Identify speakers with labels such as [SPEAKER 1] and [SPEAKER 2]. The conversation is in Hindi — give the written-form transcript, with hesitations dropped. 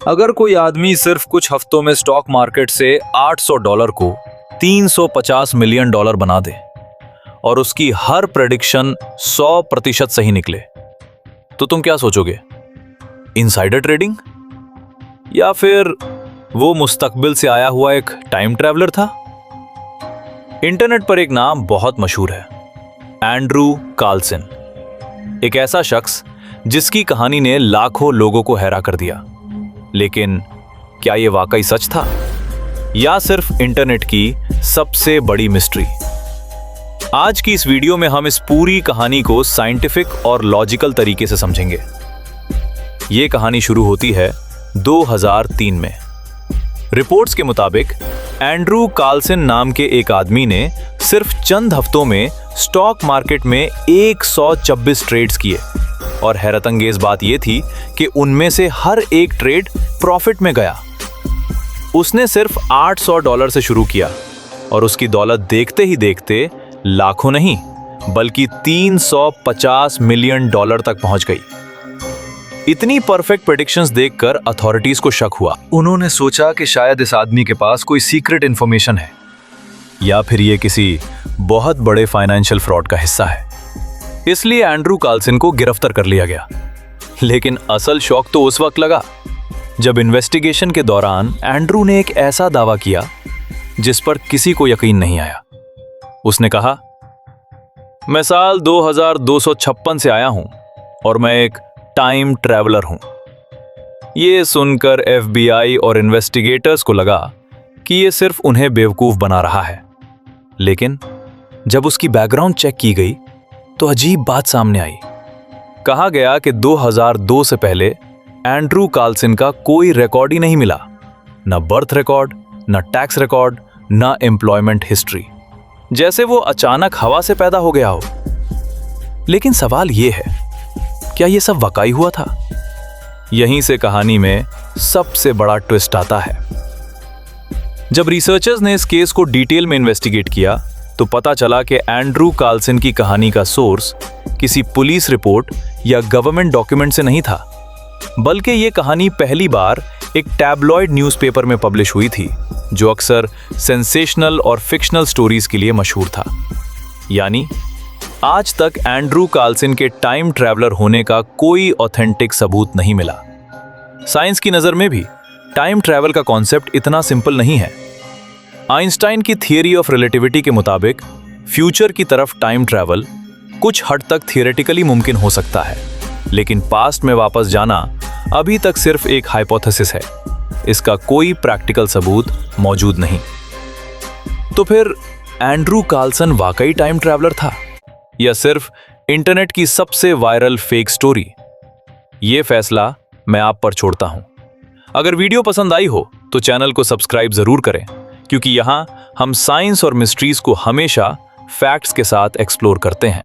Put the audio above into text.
[SPEAKER 1] अगर कोई आदमी सिर्फ कुछ हफ्तों में स्टॉक मार्केट से $800 को $350 मिलियन बना दे और उसकी हर प्रेडिक्शन 100% सही निकले, तो तुम क्या सोचोगे? इनसाइडर ट्रेडिंग या फिर वो मुस्तकबिल से आया हुआ एक टाइम ट्रैवलर था? इंटरनेट पर एक नाम बहुत मशहूर है, एंड्रू कार्लसन। एक ऐसा शख्स जिसकी कहानी ने लाखों लोगों को हैरान कर दिया। लेकिन क्या यह वाकई सच था या सिर्फ इंटरनेट की सबसे बड़ी मिस्ट्री? आज की इस वीडियो में हम इस पूरी कहानी को साइंटिफिक और लॉजिकल तरीके से समझेंगे। यह कहानी शुरू होती है 2003 में। रिपोर्ट्स के मुताबिक एंड्रू कार्लसन नाम के एक आदमी ने सिर्फ चंद हफ्तों में स्टॉक मार्केट में 126 ट्रेड्स किए और हैरतअंगेज बात यह थी कि उनमें से हर एक ट्रेड प्रॉफिट में गया। उसने सिर्फ $800 से शुरू किया और उसकी दौलत देखते ही देखते लाखों नहीं बल्कि $350 मिलियन तक पहुंच गई। इतनी परफेक्ट प्रेडिक्शंस देखकर अथॉरिटीज को शक हुआ। उन्होंने सोचा कि शायद इस आदमी के पास कोई सीक्रेट इंफॉर्मेशन है या फिर ये किसी बहुत बड़े फाइनेंशियल फ्रॉड का हिस्सा है। इसलिए एंड्रू कार्लसन को गिरफ्तार कर लिया गया। लेकिन असल शौक तो उस वक्त लगा जब इन्वेस्टिगेशन के दौरान एंड्रू ने एक ऐसा दावा किया जिस पर किसी को यकीन नहीं आया। उसने कहा, मैं साल 2256 से आया हूं और मैं एक टाइम ट्रैवलर हूं। यह सुनकर FBI और इन्वेस्टिगेटर्स को लगा कि यह सिर्फ उन्हें बेवकूफ बना रहा है। लेकिन जब उसकी बैकग्राउंड चेक की गई तो अजीब बात सामने आई। कहा गया कि 2002 से पहले एंड्रू कार्लसन का कोई रिकॉर्ड ही नहीं मिला, न बर्थ रिकॉर्ड, न टैक्स रिकॉर्ड, न एम्प्लॉयमेंट हिस्ट्री, जैसे वो अचानक हवा से पैदा हो गया हो। लेकिन सवाल यह है, क्या यह सब वाकई हुआ था? यहीं से कहानी में सबसे बड़ा ट्विस्ट आता है। जब रिसर्चर्स ने इस केस को डिटेल में इन्वेस्टिगेट किया तो पता चला कि एंड्रू कार्लसन की कहानी का सोर्स किसी पुलिस रिपोर्ट या गवर्नमेंट डॉक्यूमेंट से नहीं था, बल्कि यह कहानी पहली बार एक टैबलॉइड न्यूज़पेपर में पब्लिश हुई थी, जो अक्सर सेंसेशनल और फिक्शनल स्टोरीज के लिए मशहूर था। यानी आज तक एंड्रू कार्लसन के टाइम ट्रैवलर होने का कोई ऑथेंटिक सबूत नहीं मिला। साइंस की नज़र में भी टाइम ट्रैवल का कॉन्सेप्ट इतना सिंपल नहीं है। आइंस्टाइन की थियरी ऑफ रिलेटिविटी के मुताबिक फ्यूचर की तरफ टाइम ट्रैवल कुछ हद तक थियोरेटिकली मुमकिन हो सकता है, लेकिन पास्ट में वापस जाना अभी तक सिर्फ एक हाइपोथेसिस है। इसका कोई प्रैक्टिकल सबूत मौजूद नहीं। तो फिर एंड्रू कार्लसन वाकई टाइम ट्रैवलर था या सिर्फ इंटरनेट की सबसे वायरल फेक स्टोरी? यह फैसला मैं आप पर छोड़ता हूं। अगर वीडियो पसंद आई हो तो चैनल को सब्सक्राइब जरूर करें, क्योंकि यहां हम साइंस और मिस्ट्रीज को हमेशा फैक्ट्स के साथ एक्सप्लोर करते हैं।